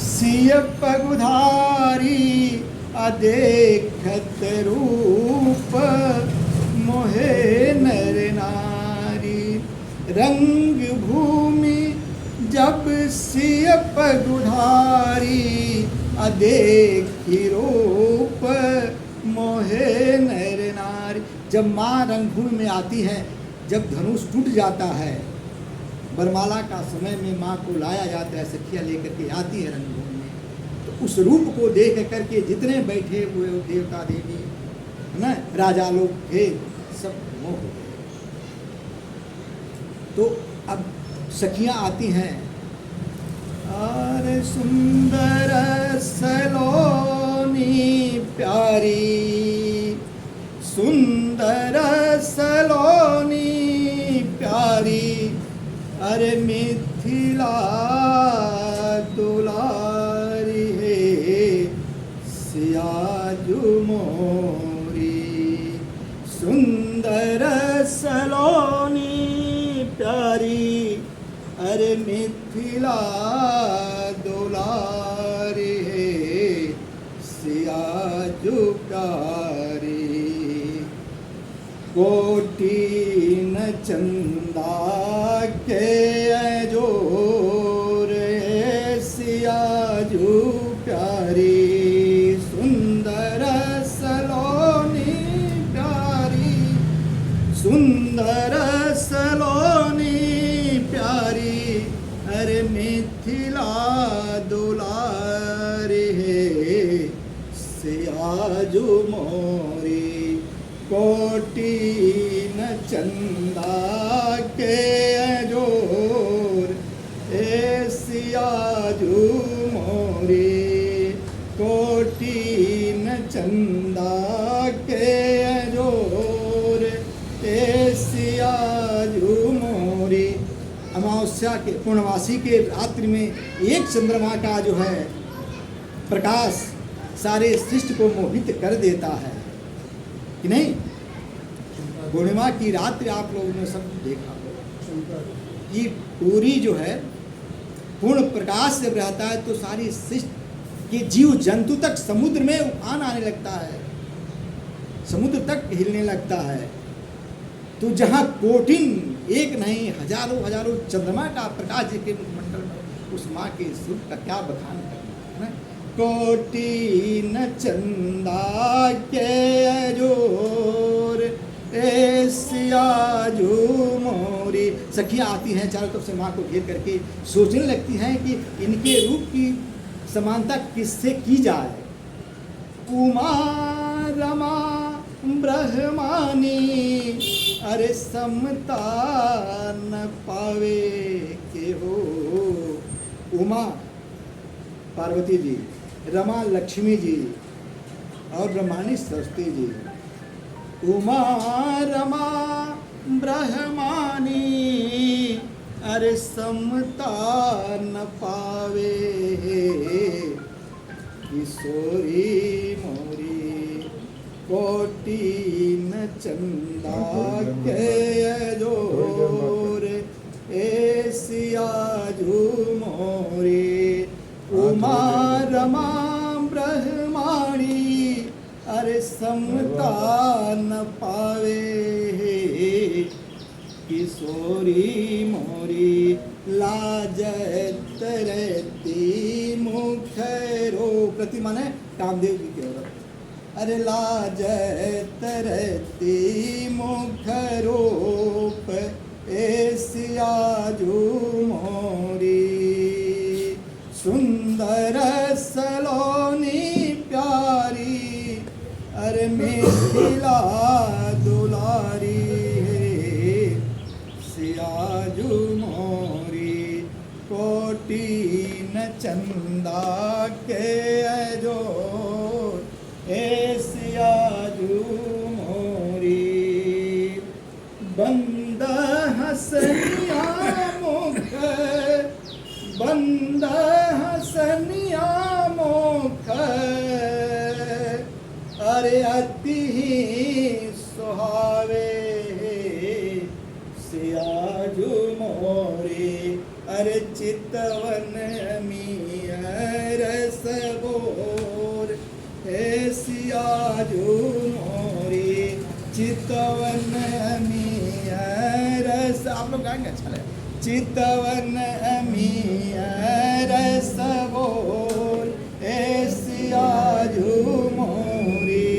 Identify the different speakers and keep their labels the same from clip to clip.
Speaker 1: सिय पगुधारी अदेखत रूप मोहे नर नारी। रंग भूमि जब सिय पगुधारी अदेखी रूप मोहे नर नारी। जब माँ रंगभूमि में आती है, जब धनुष टूट जाता है, बरमाला का समय में माँ को लाया जाता है, सखियाँ लेकर के आती है रंगभूमि में, तो उस रूप को देख करके जितने बैठे हुए देवता देवी है ना, राजा लोग थे, सब मोह हो गए। तो अब सखियाँ आती हैं, अरे सुंदर सलोनी प्यारी, सुंदर सलोनी प्यारी, अरे मिथिला दुलारी है सियाजू मोरी। सुंदर सलोनी प्यारी, अरे मिथिला दुलारी है सियाजू प्यारी। कोटि न चंदा के जोर सियाजू प्यारी। सुंदर सलोनी प्यारी, सुंदर सलोनी प्यारी, अरे मिथिला दुलारी है सियाजू मोरी। कोटि न चंदा के जोर ए सियाजू मोरी। कोटि न चंदा के जोर ए सियाजू मोरी। अमावस्या के पूर्णमासी के रात्रि में एक चंद्रमा का जो है प्रकाश सारे सृष्टि को मोहित कर देता है कि नहीं। पूर्णिमा की रात्रि आप लोगों ने सब देखा कि पूरी जो है पूर्ण प्रकाश जब रहता है तो सारी सृष्टि के जीव जंतु तक समुद्र में उफान आने लगता है, समुद्र तक हिलने लगता है। तो जहाँ कोटिन एक नहीं हजारों हजारों चंद्रमा का प्रकाश के मुखमंडल में, उस माँ के स्वरूप का क्या बखान करना है। कोटि न चंदा के जोर ए सियाजू मोरी। सखियाँ आती हैं चारों तरफ से माँ को घेर करके, सोचने लगती हैं कि इनके रूप की समानता किससे की जाए। उमा रमा ब्रह्मानी, अरे समता न पावे के हो। उमा पार्वती जी, रमा लक्ष्मी जी और ब्रह्मानी सरस्वती जी। उमा रमा ब्रह्मानी, अरे समता न पावे किशोरी मोरी। कोटि न चंदा के जोर ए सियाजू मोरी। उमा रमा ब्रह्माणी, अरे समता न पावे किशोरी मोरी। लाजत रहती मुख रो, प्रति माने कामदेव जी की औरत। अरे लाजत रहती मुख रूप ए सियाजू मोरी। सुंदर सलोनी प्यारी, अरे मिथिला दुलारी है सियाजू मोरी। कोटि न चंदा के जोर ए सियाजू मोरी। बंद हसनिया मुख, बंद हसनिया मुख, अरे अति सुहावे सियाजू मोरे। अरे चितवन मियर सियाजू मोरी चितवन रस। आप लोग गाएंगे, अच्छा लगे। चितवन रस बोल ए सियाजू मोरी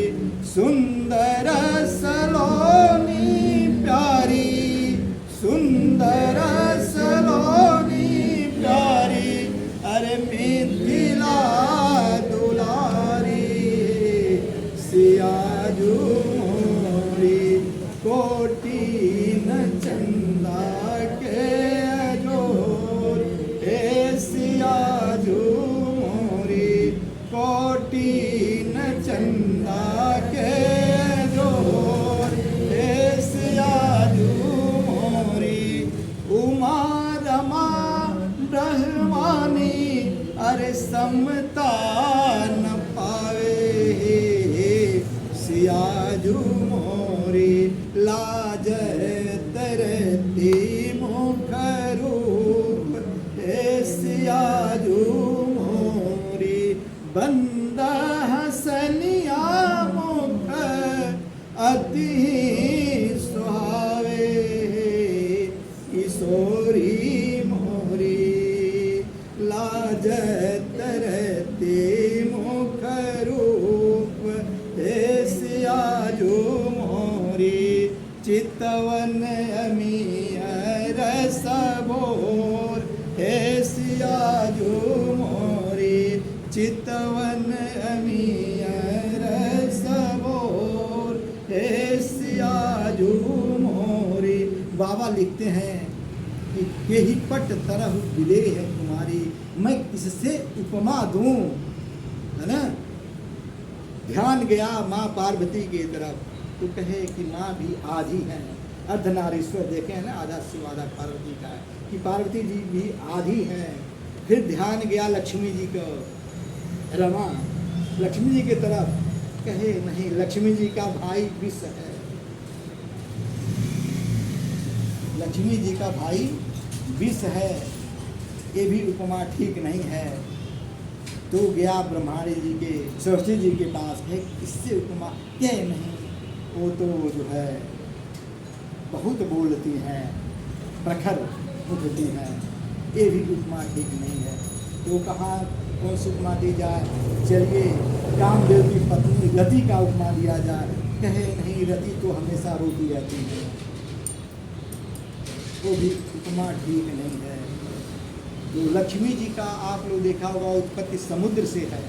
Speaker 1: सुंदर सलोनी प्यारी, सुंदर सलोनी प्यारी, अरे मिथिला दुलारी सियाजू मोरी कोटि न चंदा के जोर ए सियाजू मोरी कोटि न चंदा के जोर ए सियाजू मोरी उमा रमा ब्रह्मानी अरे समता न पावे सियाजू मोरी लाज तरती मुख रूप ए सियाजू मोरी बंद हसनिया मुख अति सुहावे किशोरी मोरी लाज तरती मुख रूप हे सियाजू मोरी चितवन रस बोर हे सियाजू मोरी चितवन रस बोर हे सियाजू मोरी। बाबा लिखते हैं कि यही पट तरह विदे है तुम्हारी, मैं किससे उपमा दूं, है ना। ध्यान गया माँ पार्वती की तरफ, तो कहे कि माँ भी आधी है। अर्धनारीश्वर देखे हैं ना, आधा शिव आधा पार्वती का है, कि पार्वती जी भी आधी हैं। फिर ध्यान गया लक्ष्मी जी को, रमा लक्ष्मी जी की तरफ, कहे नहीं, लक्ष्मी जी का भाई विष है, लक्ष्मी जी का भाई विष है, ये भी उपमा ठीक नहीं है। तो गया ब्रह्माणी जी के, सरस्वती जी के पास, है इससे उपमा क्या नहीं, वो तो जो है बहुत बोलती हैं, प्रखर उठती हैं, ये भी उपमा ठीक नहीं है। तो कहाँ कौन सी उपमा दी जाए, चलिए कामदेव की पत्नी रति का उपमा दिया जाए। कहे नहीं, रति तो हमेशा रोती रहती है, वो भी उपमा ठीक नहीं है। तो लक्ष्मी जी का आप लोग देखा होगा उत्पत्ति समुद्र से है,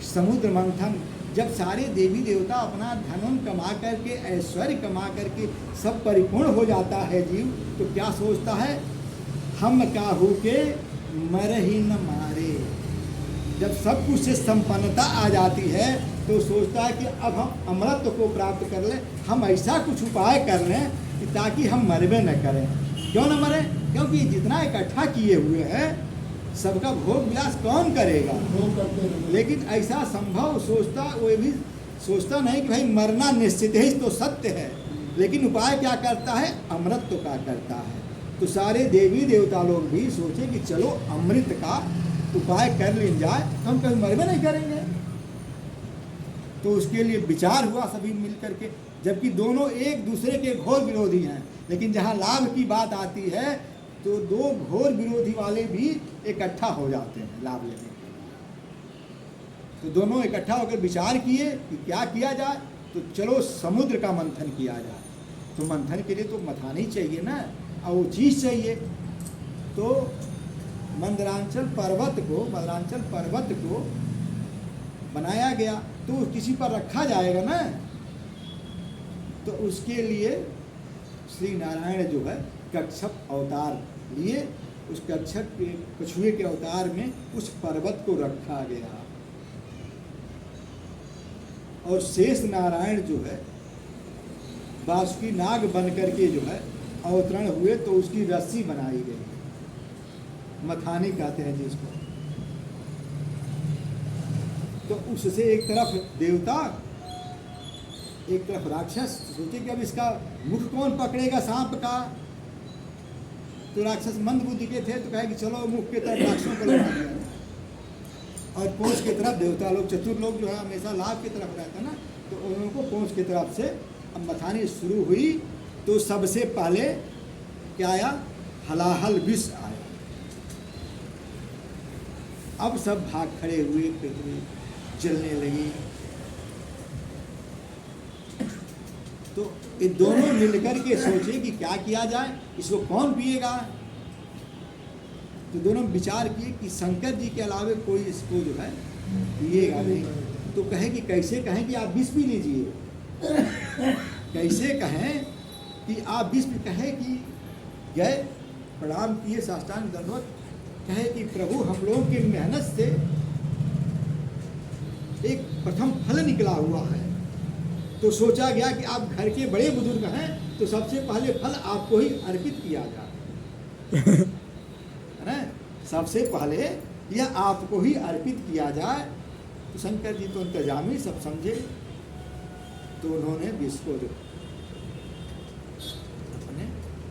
Speaker 1: समुद्र मंथन, जब सारे देवी देवता अपना धन कमा करके, ऐश्वर्य कमा करके सब परिपूर्ण हो जाता है जीव, तो क्या सोचता है, हम काहू के मर ही न मारे। जब सब कुछ से संपन्नता आ जाती है तो सोचता है कि अब हम अमृत को प्राप्त कर लें, हम ऐसा कुछ उपाय कर लें कि ताकि हम मरबे न करें। क्यों न मरें, क्योंकि जितना इकट्ठा किए हुए हैं सबका भोग विलास कौन करेगा। लेकिन ऐसा संभव सोचता, वो भी सोचता नहीं कि भाई मरना निश्चित है, तो सत्य है, लेकिन उपाय क्या करता है, अमृत तो क्या करता है। तो सारे देवी देवता लोग भी सोचे कि चलो अमृत का उपाय कर ली जाए, हम कभी मरबे नहीं करेंगे। तो उसके लिए विचार हुआ सभी मिल करके, जबकि दोनों एक दूसरे के घोर विरोधी हैं, लेकिन जहाँ लाभ की बात आती है तो दो घोर विरोधी वाले भी इकट्ठा हो जाते हैं लाभ लेने के। तो दोनों इकट्ठा होकर विचार किए कि क्या किया जाए, तो चलो समुद्र का मंथन किया जाए। तो मंथन के लिए तो मथानी चाहिए ना, और वो चीज़ चाहिए। तो मंदरांचल पर्वत को बनाया गया, तो किसी पर रखा जाएगा ना, तो उसके लिए श्री नारायण जो है कच्छप अवतार लिए, उस कच्छप के कछुए के अवतार में उस पर्वत को रखा गया। और शेष नारायण जो है बासुकी नाग बन करके जो है अवतरण हुए, तो उसकी रस्सी बनाई गई, मथानी कहते हैं जिसको। तो उससे एक तरफ देवता एक तरफ राक्षस, सोचे कि अब इसका मुख कौन पकड़ेगा सांप का। तो राक्षस मंद बुद्धि के थे, तो कहे कि चलो मुख के तरफ राक्षसों को लगा दिया। और पोंछ की तरफ देवता लोग, चतुर लोग जो है हमेशा लाभ की तरफ रहता ना, तो उन लोगों को पोंछ की तरफ से अब मथानी शुरू हुई तो सबसे पहले क्या आया, हलाहल विष आया। अब सब भाग खड़े हुए, पृथ्वी जलने लगी। तो ये दोनों मिलकर के सोचे कि क्या किया जाए, इसको कौन पिएगा। तो दोनों विचार किए कि शंकर जी के अलावे कोई इसको जो है पिएगा नहीं। तो कहे कि कैसे कहें कि आप विष पी लीजिए, कैसे कहें कि आप विष पी, कहे कि गए प्रणाम किए साष्टांग दंडवत, कहे कि प्रभु हम लोगों की मेहनत से एक प्रथम फल निकला हुआ है। तो सोचा गया कि आप घर के बड़े बुजुर्ग हैं तो सबसे पहले फल आपको ही अर्पित किया जाए, है ना, सबसे पहले यह आपको ही अर्पित किया जाए। तो शंकर जी तो इंतजामी सब समझे, तो उन्होंने विष को जो अपने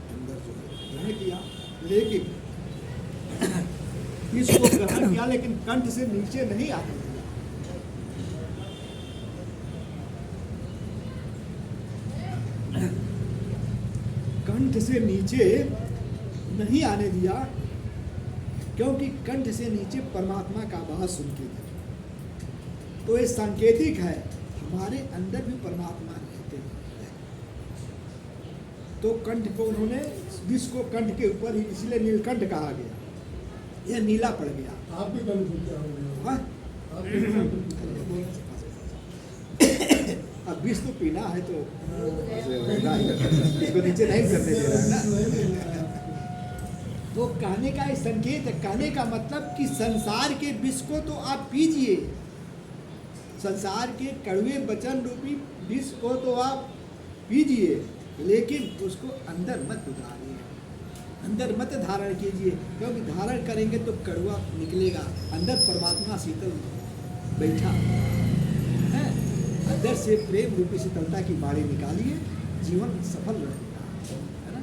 Speaker 1: अंदर जो है ग्रहण किया, लेकिन विष को ग्रहण किया लेकिन कंठ से नीचे नहीं आने दिया। कंठ से नीचे नहीं आने दिया, क्योंकि कंठ से नीचे परमात्मा का वास उनके थे। तो ये सांकेतिक है, हमारे अंदर भी परमात्मा रहते हैं। तो कंठ को उन्होंने विष को कंठ के ऊपर ही, इसलिए नीलकंठ कहा गया, यह नीला पड़ गया।
Speaker 2: आप भी कंठ
Speaker 1: हाँ? अब विष तो पीना है तो इसको नीचे नहीं करने दे रहा है ना। तो कहने का एक संकेत है, कहने का मतलब कि संसार के विष को तो आप पीजिए, संसार के कड़वे वचन रूपी विष को तो आप पीजिए, लेकिन उसको अंदर मत उतारिए, अंदर मत धारण कीजिए, क्योंकि धारण करेंगे तो कड़वा निकलेगा। अंदर परमात्मा शीतल बैठा है, अंदर से प्रेम रूपी शीतलता की बाड़ी निकालिए, जीवन सफल रहेगा, है ना।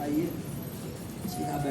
Speaker 1: आइए सीधा बैठ